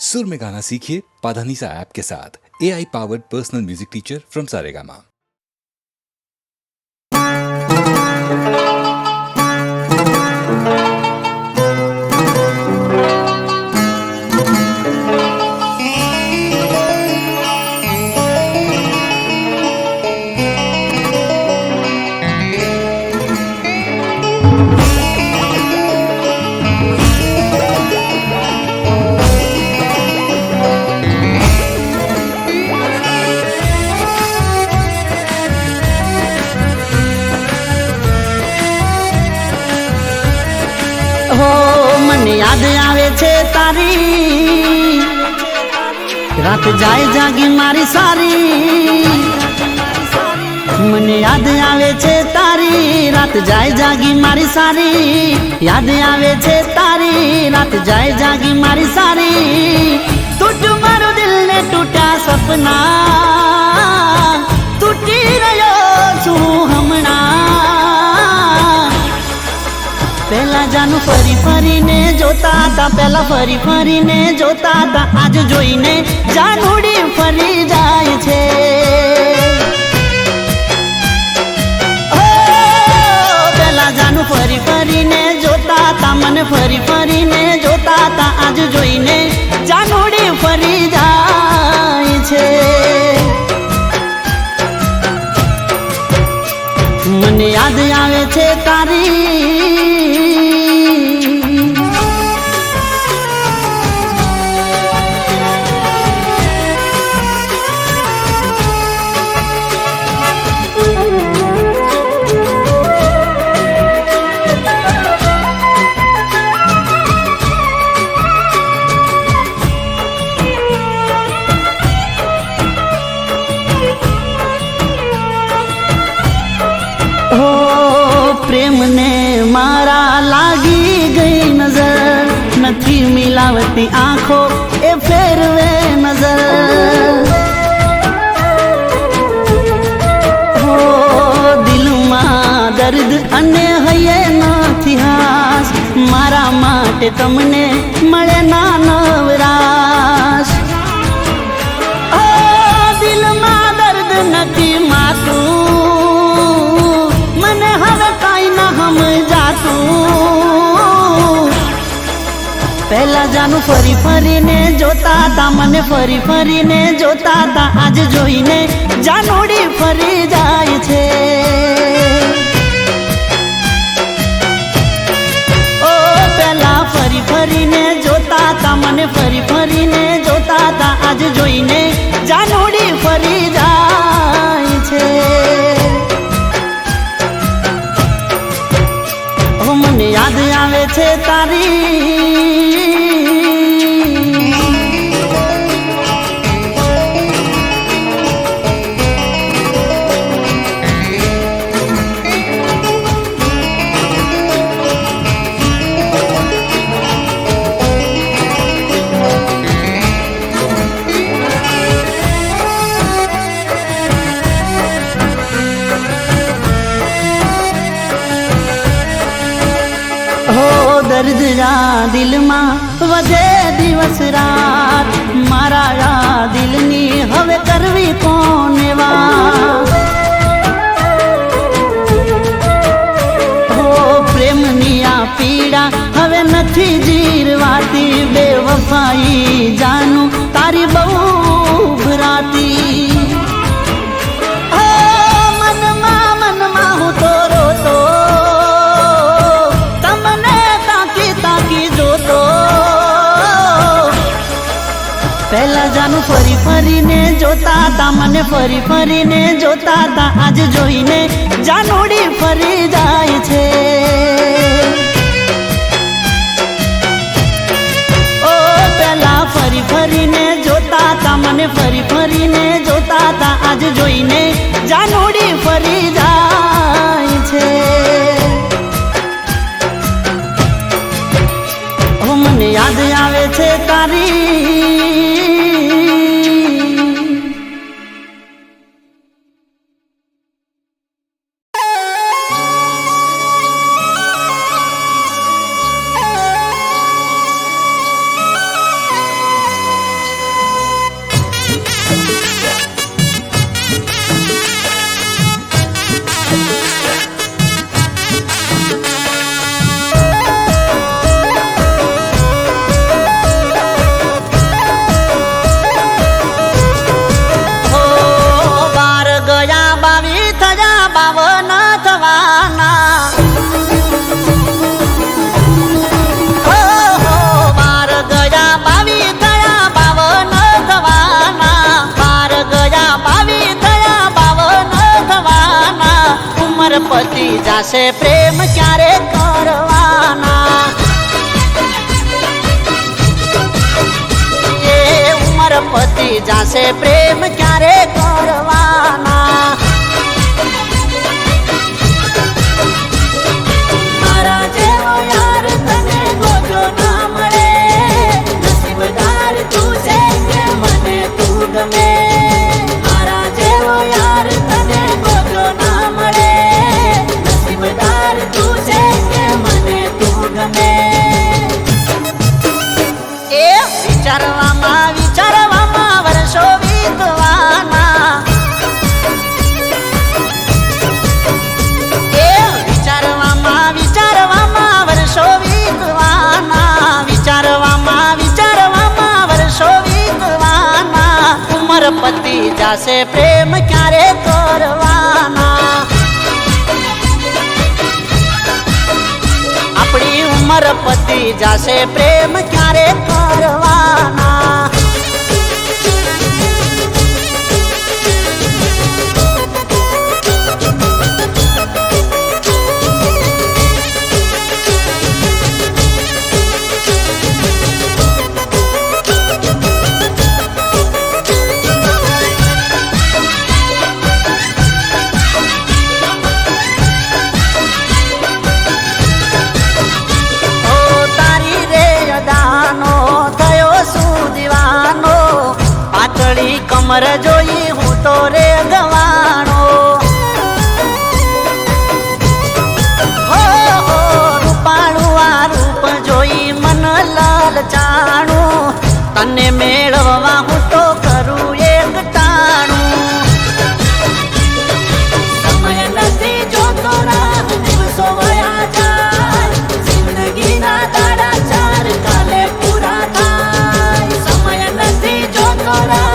सुर में गाना सीखिए पाधानीसा ऐप के साथ। AI powered personal music teacher from Saregama. याद आवे छे तारी रात जाए जागी मारी सारी। मने याद आवे छे तारी रात जाए जागी मारी सारी। याद आवे छे तारी रात जाए जागी मारी सारी। टूट मारो दिल ने टूटा सपना टूटी रह्यो छू हमणा। पहला जानू फरी फरी ने जोता था, पहला फरी फरी ने जोता था। आज जोईने जानूडी फरी जाए छे। ओ पहला जानू फरी फरी ने जोता था, मन फरी फरी ने जोता था। आज जोईने जानूडी फरी जाए छे। मने याद आवे छे तारी प्रेम ने मारा लागी गई नजर। नथी मिलावती आंखों ए फेरवे नजर। हो दिल में दर्द अने हये नथी हास। मारा माटे तमने मळे ना नवराश। ओ दिल में दर्द नथी मातू पहला जानू फरी फरी ने जोता था, मने फरी फरी ने जोता था। आज जोईने जानूडी फरी जाए छे। ओ पहला फरी फरी ने जोता था, मने फरी फरी ने जोता था। आज जोईने जानूडी फरी जाए छे। ओ मने याद आवे छे तारी दर्द रा दिल में वधे दिवस रात। मारा रा दिल नी हवे करवी कोने वात। हो प्रेम नी आ पीड़ा हवे नथी जीरवाती। बेवफाई जानू तारी बहु भराती। पहला जानू फरी फरी ने जोता था, मने फरी फरी ने जोता था। आज जोईने जानूडी फरी जाए छे। ओ पहला फरी फरी ने जोता था, मने फरी फरी ने जोता था। आज जोईने जानूडी फरी जाए छे। ओ मने याद आवे छे तारी જાશે પ્રેમ ક્યારે કરવાના એ ઉમર પતિ જાશે પ્રેમ ક્યારે કરવાના મારા જેવો યાર તને ગોતો ના મળે નસીબદાર તું છે કે મને તું ગમે મારા જેવો યાર તને ગોતો ના મળે નસીબદાર તું છે કે મને તું ગમે એ વિચારવામાં વર્ષો વીતવાના એ વિચારવામાં વર્ષો વીતવાના વિચારવામાં વર્ષો વીતવાના ઉમર પતિ જાશે પ્રેમ ક્યારે કરવાના આપણી ઉમર પતિ જાશે પ્રેમ ક્યારે કરવાના કમર જોઈ હું તો રે ગવાણો હો રૂપાળું આ રૂપ જોઈ મન લલચાણું તને મેળવવા હું તો કરું એક ટાણું સમય નથી જોતો રાહ દિવસો વયા જાય જિંદગીના દાડા ચાર કાલે પૂરા થાય સમય નથી જોતો રાહ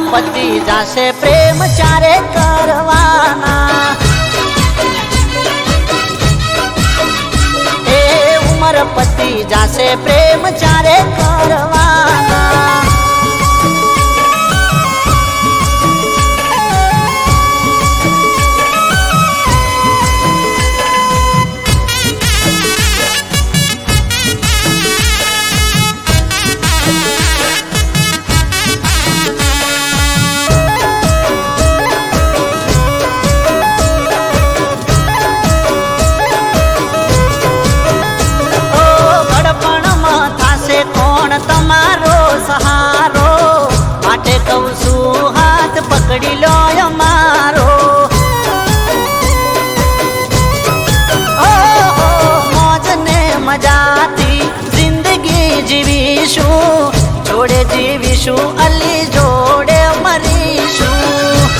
પતિ જાશે પ્રેમ ચારે કરવાના એ ઉમર પતિ જાશે પ્રેમ ચારે કરવાના તમારો સહારો માટે કહું છું હાથ પકડી લો અમારો મોજ ને મજાથી જિંદગી જીવીશું જોડે જીવીશું અલી જોડે મરીશું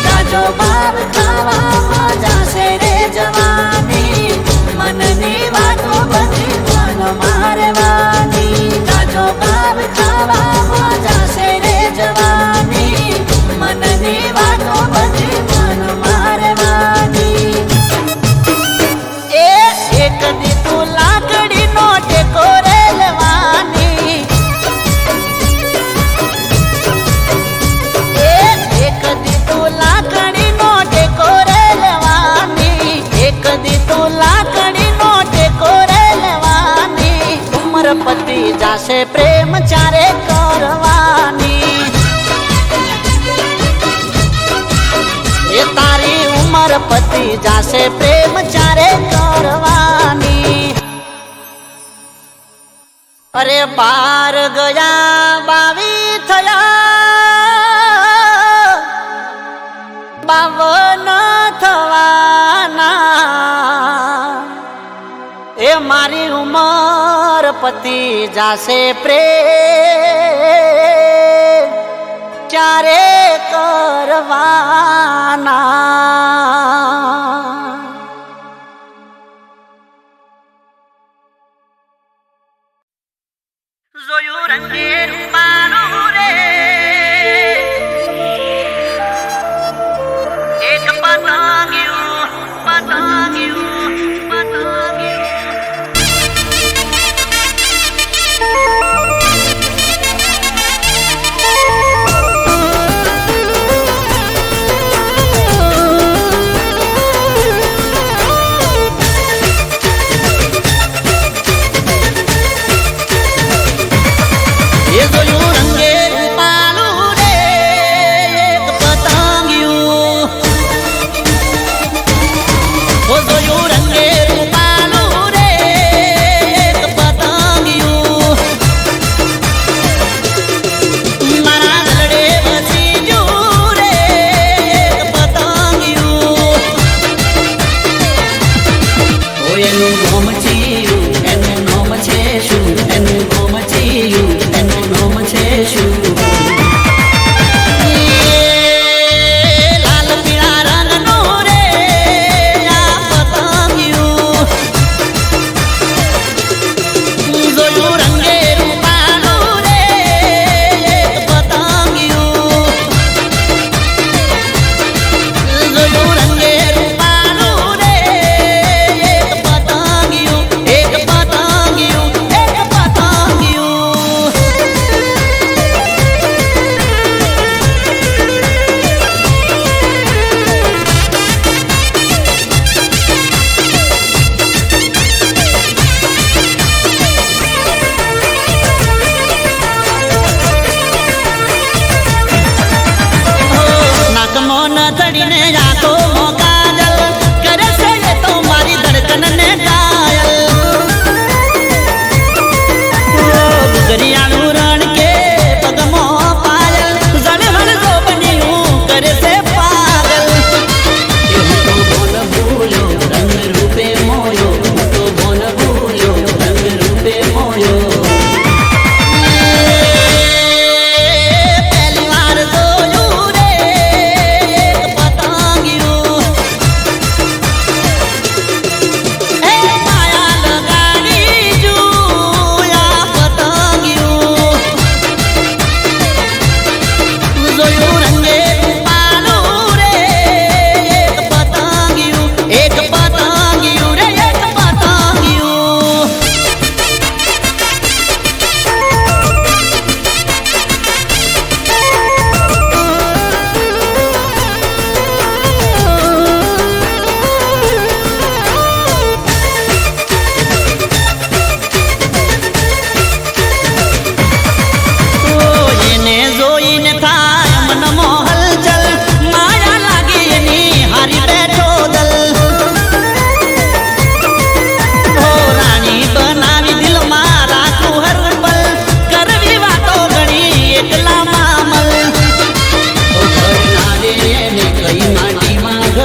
જાજો બાર ખાવામાં જાશે રે જવાની મનની વાતો બધી મારવાની જાજો ભાવ ખાવામાં જાશે રે જવાની મનની વાતો બધી મન મારવાની એ એક દીતું લાકડીનો ટેકો રેલવાની એ એક દીતું લાકડીનો ટેકો રેલવાની એક દીતું લાકડીનો ટેકો પતિ જાશે પ્રેમ ચારે કરવાની એ તારી ઉમર પતિ જાશે પ્રેમ ચારે કરવાની અરે 12 ગયા 22 થયા 52 થવાના એ મારી ઉમર પતિ જાશે પ્રેમ ક્યારે કરવાના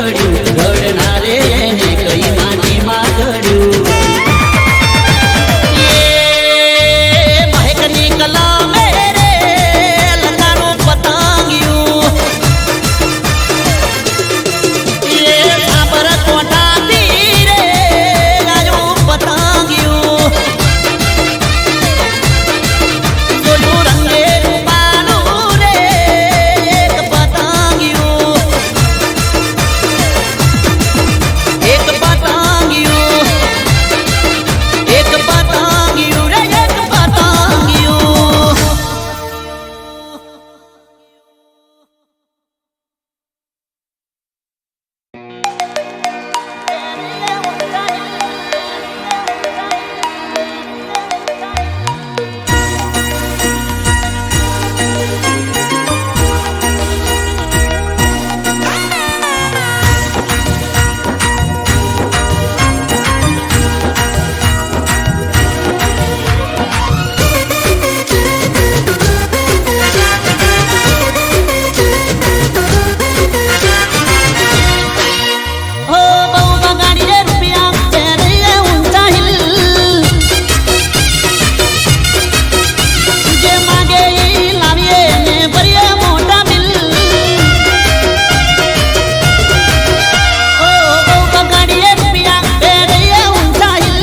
ઘડ્યું ઘડનારે એને કઈ માટીમાં ઘડ્યું મહેકની કલમે રે લંગાનું પતંગિયું સાબર કોઠાથી રે ગાયું પતંગિયું જોયું રંગે રૂપાનું રે એક પતંગિયું એક પતંગિયું એક પતંગિયું રે એક પતંગિયું હો બહુ બગાડી રે રૂપિયા પહેરીએ ઊંચા હિલ જે માગે ઈ લાવીએ ને ભરીએ મોટા બિલ હો બહુ બગાડી રે રૂપિયા પહેરીએ ઊંચા હિલ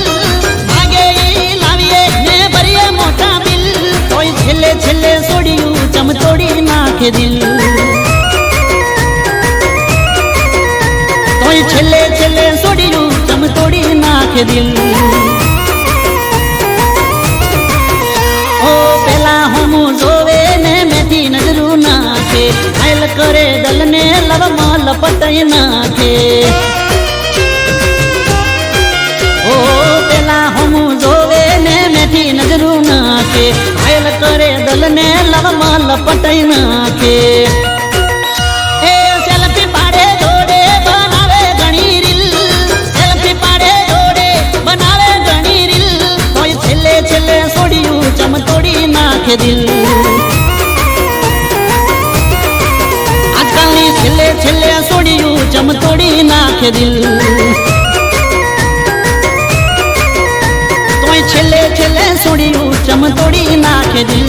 માગે ઈ લાવીએ ને ભરીએ મોટા બિલ કોઈ છેલ્લે છેલ્લે છોડ્યું ચમચોડી નાખે દિલ કોઈ છેલ્લે છેલ્લે છોડ્યું ચમ તોડી નાખે દિલ ઓ પેલા હમું જોવે ને મેથી નજરું નાખે ઘાયલ કરે દલને લવમાં લપટાઈ નાખે ઓ પેલા હમું જોવે ને મેથી નજરું નાખે ઘાયલ કરે દલને લવમાં લપટાઈ નાખે એ સેલ્ફી પાડે જોડે બનાવે ઘણી રીલ સેલ્ફી પાડે જોડે બનાવે ઘણી રીલ કોઈ છેલ્લે છેલ્લે છોડ્યું ચમ તોડી નાખે દિલ આજકાલની છેલ્લે છેલ્લે છોડ્યું ચમ તોડી નાખે દિલ તોય છેલ્લે છેલ્લે છોડ્યું ચમ તોડી નાખે દિલ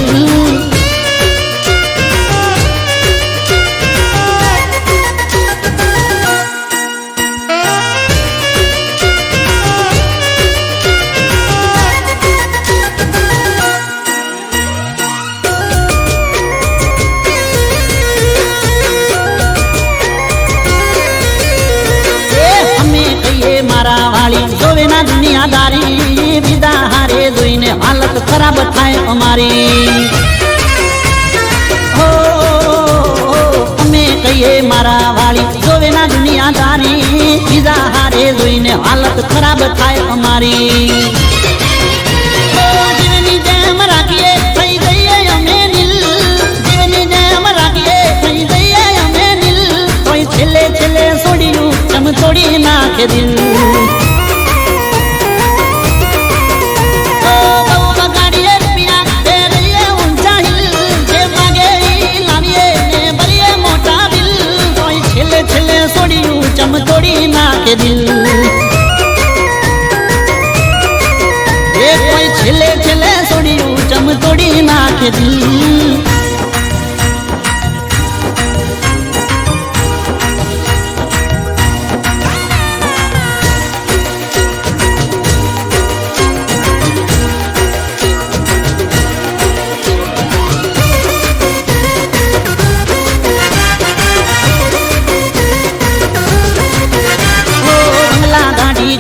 અમે કહીએ મારા વાળી જોવે ના દુનિયાદારી બીજા હારે જોઈને હાલત ખરાબ થાય અમારી હો અમે કહીએ મારા વાળી જોવે ના દુનિયાદારી બીજા હારે જોઈને હાલત ખરાબ થાય અમારી જીવની જેમ રાખીએ થઈ જઈએ અમે નીલ જીવની જેમ રાખીએ થઈ જઈએ અમે નીલ કોઈ છેલ્લે છેલ્લે છોડ્યું ચમ તોડી નાખે દિલ ઓ બહુ બગાડીએ રૂપિયા પહેરીએ ઊંચા હિલ જે માગે ઈ લાવીએ ને ભરીએ મોટા બિલ કોઈ છેલ્લે છેલ્લે છોડ્યું ચમ તોડી નાખે દિલ એ કોઈ છેલ્લે છેલ્લે છોડ્યું ચમ તોડી નાખે દિલ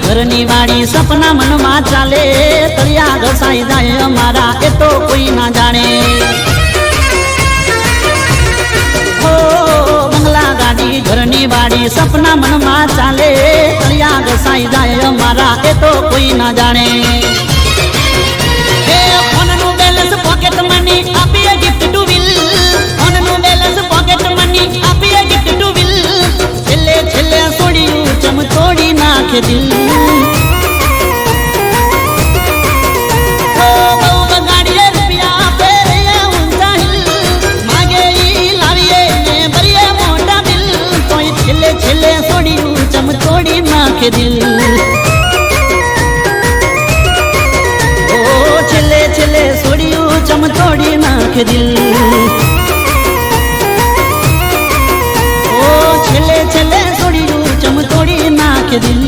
ઘરની વાડી સપના મનમાં ચાલે તળિયા ઘસાઈ જાય અમારા એ તો કોઈ ના જાણે હો બંગલા ગાડી ઘરની વાડી સપના મનમાં ચાલે તળિયા ઘસાઈ જાય અમારા એ તો કોઈ ના જાણે એ ફોનનું બેલેન્સ પોકેટ મની આપીએ ગિફ્ટ ટુ વિલ ફોનનું બેલેન્સ પોકેટ મની આપીએ ગિફ્ટ ટુ વિલ છેલ્લે છેલ્લે છોડ્યું ચમ તોડી નાખે દિલ છેલ્લે છોડ્યું નાખે દિલ. ઓ છેલ્લે છેલ્લે સોડિયું ચમતોડી નાખે દિલ. ઓ છેલ્લે છેલ્લે સોડિયું ચમતોડી નાખે દિલ.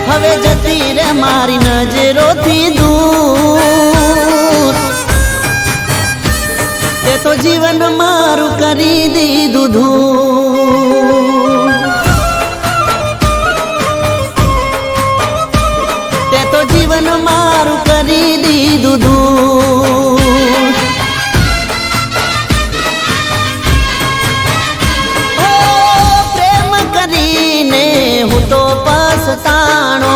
હવે જતી રે મારી નજરોથી દૂર. તે તો જીવન મારું કરી દીધું ધૂળ. તે તો જીવન મારું કરી દીધું ધૂળ. હું તો પસતાણો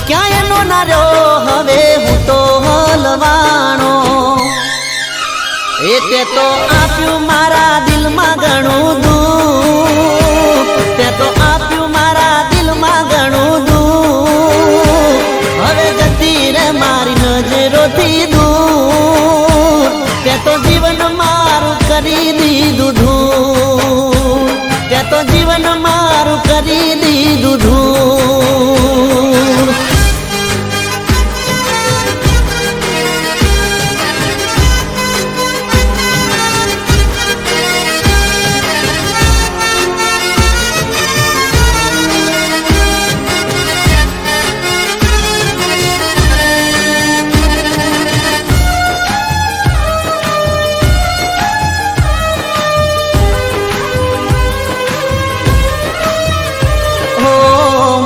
ક્યાંય નો નાર્યો, હવે હું તો હલવાણો. તે તો આપ્યું મારા દિલમાં ઘણું દુઃખ. તે તો આપ્યું મારા દિલમાં ઘણું દુઃખ. હવે જતી રે મારી નજરોથી દૂર. તે તો જીવન મારું કરી દીધું ધૂળ. તે તો જીવન મારું કરી દીધું ધૂળ.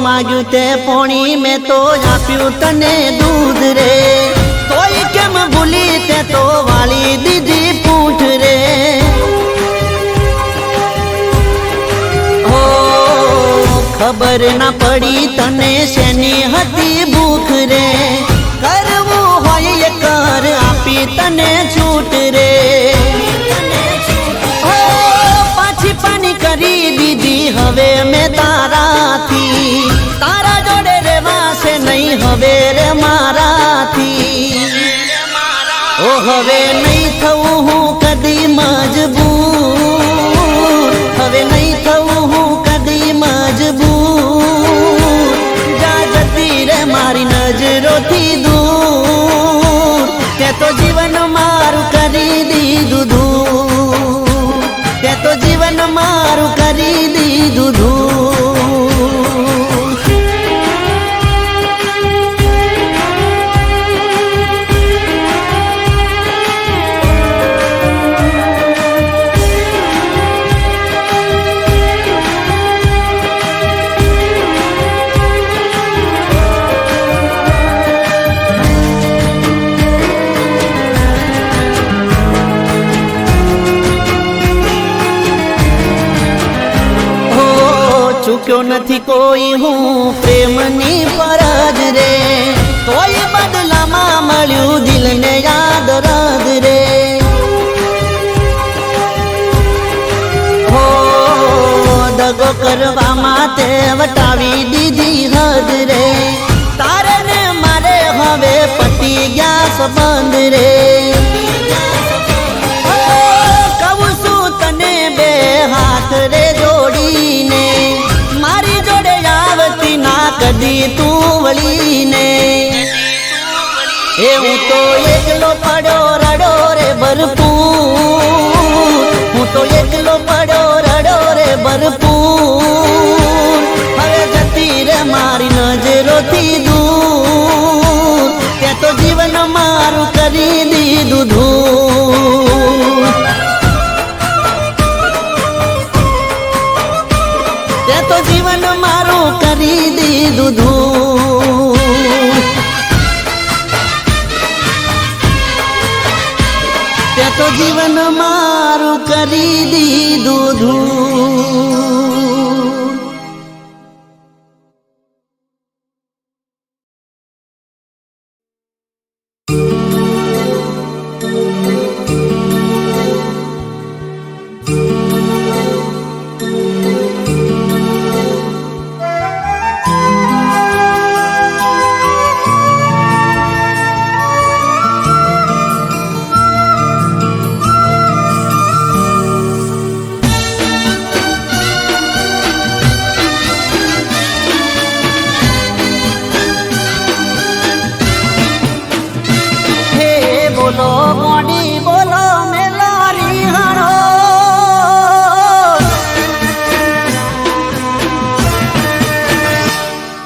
માગ્યું તે પોણી મેં તો આપ્યું તને દૂધ રે. તોય કેમ ભૂલી તે તો વાળી દીધી પૂંઠ રે. હો ખબર ના પડી તને શેની હતી ભૂખ રે. કરવું હોય એ કર આપી તને છૂટ રે. હો પાછી પાની કરી દીધી હવે મેં તારાથી. તારા જોડે રેવાશે નહીં હવે રે મારાથી. ઓ હવે નહીં થવું હું કદી મજબૂર. હવે નહીં થવું હું કદી મજબૂર. જા જતી રે મારી નજરોથી દૂર. તે તો જીવન મારું કરી દીધું ધૂળ. તે તો જીવન મારું કરી દીધું ધૂળ. ચૂક્યો નથી કોઈ હું પ્રેમની ફરજ રે. તોય બદલામાં મળ્યું દિલને યાદ રદ રે. હો દગો કરવામાં તે વટાવી દીધી હદ રે. તારે ને મારે હવે પતી ગયા સંબંધ રે. કહું છું તને બે હાથ રે જોડીને. મારી જોડે આવતી ના કદી તું વળીને. એ હું તો એકલો પડ્યો રડો રે ભરપૂર. હું તો એકલો પડ્યો રડો રે ભરપૂર. હવે જતી રે મારી નજરોથી દૂર. તે તો જીવ જીવન મારું કરી દીધું ધૂળ તે તો જીવન મારું કરી દીધું ધૂળ બોલો મોડી બોલો મેલોરી હણો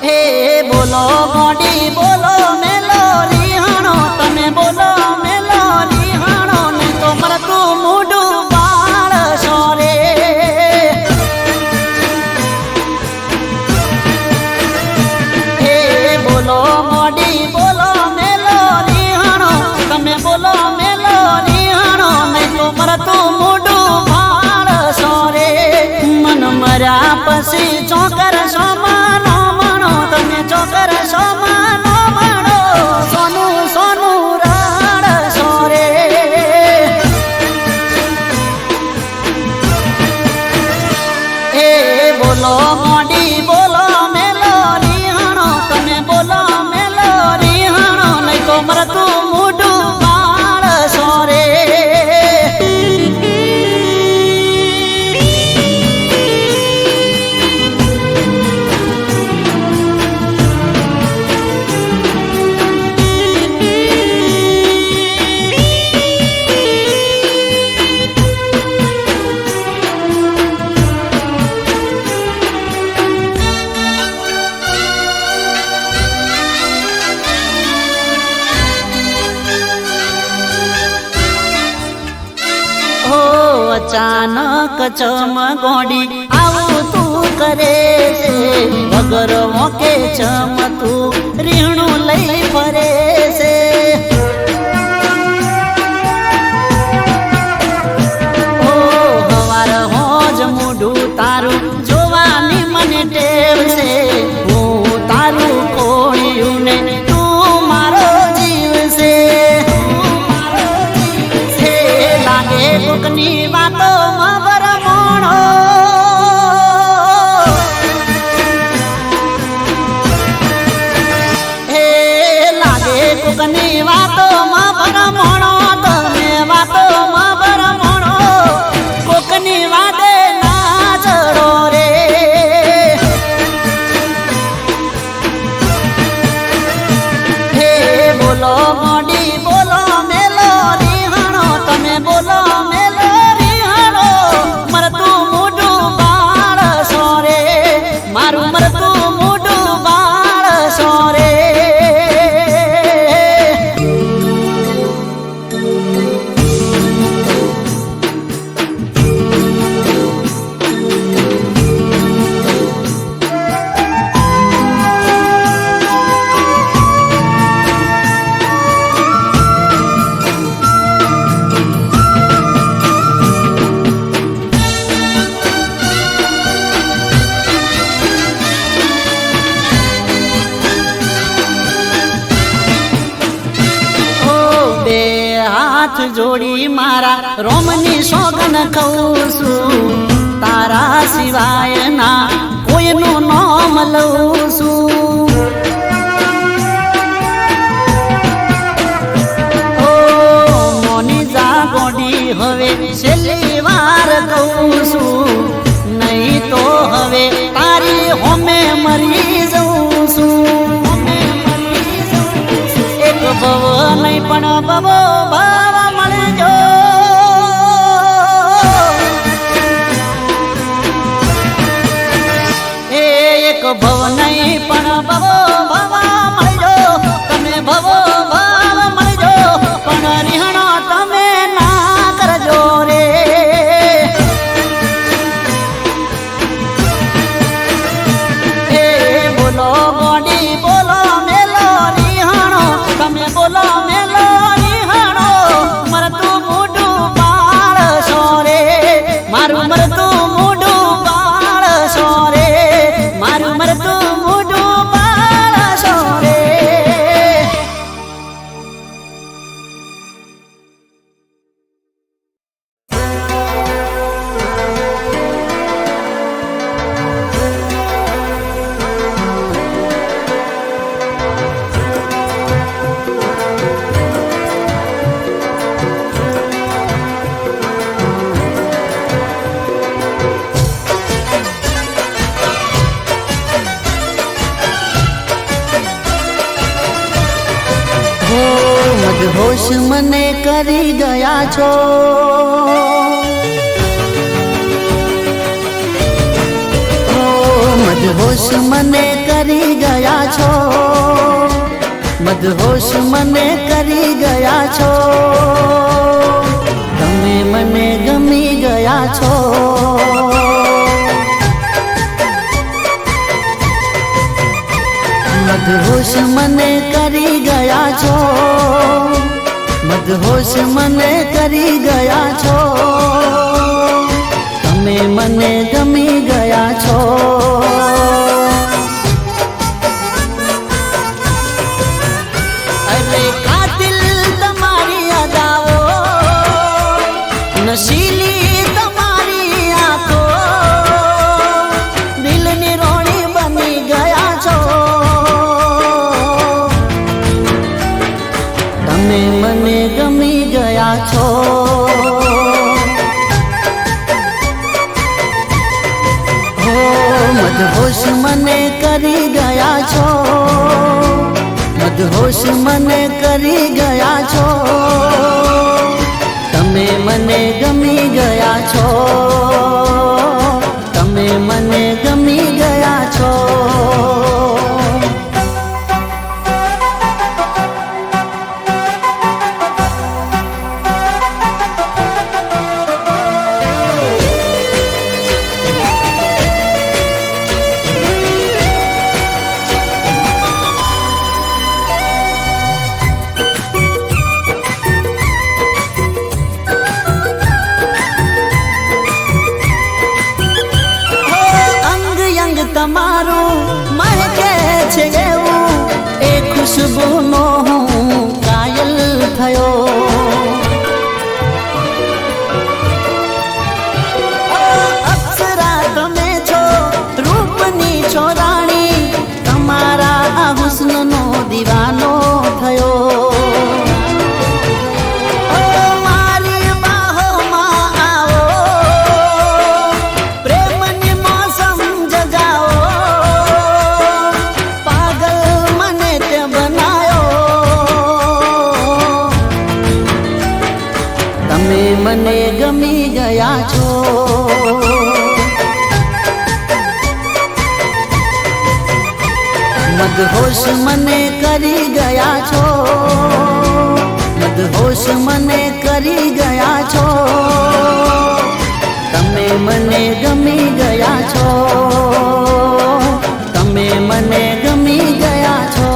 હે બોલો મોડી બોલો મેલોરી હણો તમે બોલો મેલોરી હણો ને તો મરતું મૂડું બાળશો રે હે બોલો મોડી બોલો મેલોરી હણો તમે બોલો મેલોરી હણો નહીં તો મરતું મૂડું ભાળશો રે મન મર્યા પછી ચોકર સોમાનો મણો તમે ચોકર સોમાનો મણો સોનું સોનું રડશો રે એ બોલો મોડી બોલો મેલોરી હણો તમે બોલો મેલોરી હણો નહીં તો મરતું મૂડું બાળશો રે અચાનક ચમગોડી આવું તું કરે છે વગર મોકે ચમતું રીણું લઈ ફરે છે ઓ હવાર હોજ મૂઢું તારું જોવાની મને ટેવ છે હું તારું કોળિયું ને તું મારો જીવ છે લાગે કોકની વાતો માં ભરમણો હે લાગે કોકની વાતો માં ભરમણો તમે વાતો માં ભરમણો કોકની વાતે ના ચડો રે હે બોલો મોડી બોલો મેલોરી હણો તમે બોલો મેલોરી હણો મરતું મૂડું બાળશો રે મારું મરતું મૂડું બાળશો રે હાથ જોડી મારા રોમની સોગન ખઉં છું તારા સિવાય ના કોઈનું નામ લઉં છું ઓ મોની જાગોડી હવે છેલ્લી વાર કહું છું નહીં તો હવે તારી હોમે મરી જઉં છું એક ભવ નહીં પણ બબો ભાવ મળજો એક ભવ નહીં પણ ભવો ભાવ મળજો તમે ભવો ભાવ મળજો પણ રીહણો તમે ના કરજો રે મદહોશ મને કરી ગયા છો, મદહોશ મને કરી ગયા છો, મદહોશ મને કરી ગયા છો, તમે મને ગમી ગયા છો. મદહોશ મને કરી ગયા છો, મદહોશ મને કરી ગયા છો, તમે મને ગમી ગયા છો. અરે કાતિલ તમારી અદાઓ, નશીલી તમારી આંખો, દિલની રોણી બની ગયા છો, તમે મને ગમી ગયા છો. મદહોશ મને કરી ગયા છો, મદહોશ મને કરી ગયા છો, તમે મને ગમી ગયા છો, તમે મને ગમી ગયા છો. તમારું મહેકે છે એવું, એ ખુશ્બુનો હું કાયલ થયો. અપ્સરા તમે છો, રૂપની છો રાણી, તમારા આ હુસ્નનો દીવાનો થયો. મને ગમી ગયા છો, મદહોશ મને કરી ગયા છો, મદહોશ મને કરી ગયા છો, તમે મને ગમી ગયા છો, તમે મને ગમી ગયા છો.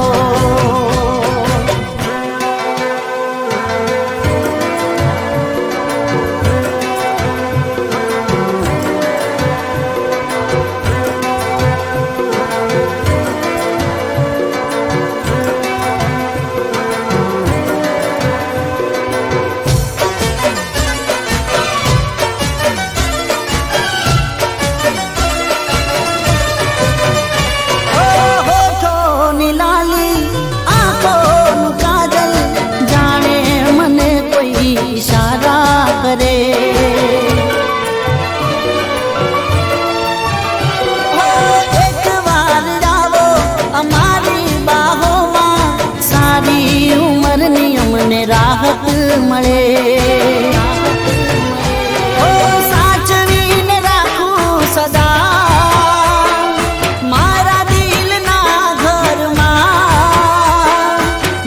ઈશારા કરે એક વાર આવો અમારી બાહોમાં, સારી ઉંમરની અમને રાહત મળે. સાચવીને રાખું સદા મારા દિલના ઘરમાં,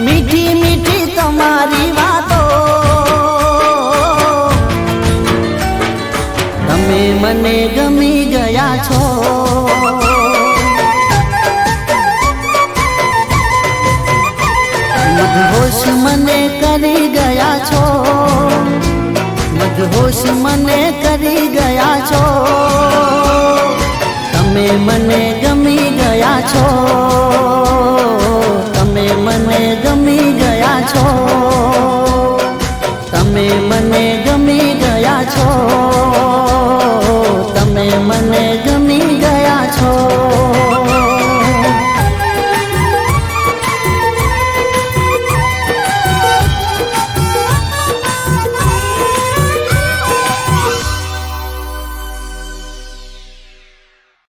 મીઠી મીઠી તમારી વાતો, તમે મને ગમી ગયા છો. મદહોશ મને કરી ગયા છો, મદહોશ મને કરી ગયા છો, તમે મને ગમી ગયા છો, તમે મને ગમી ગયા છો, તમે મને ગમી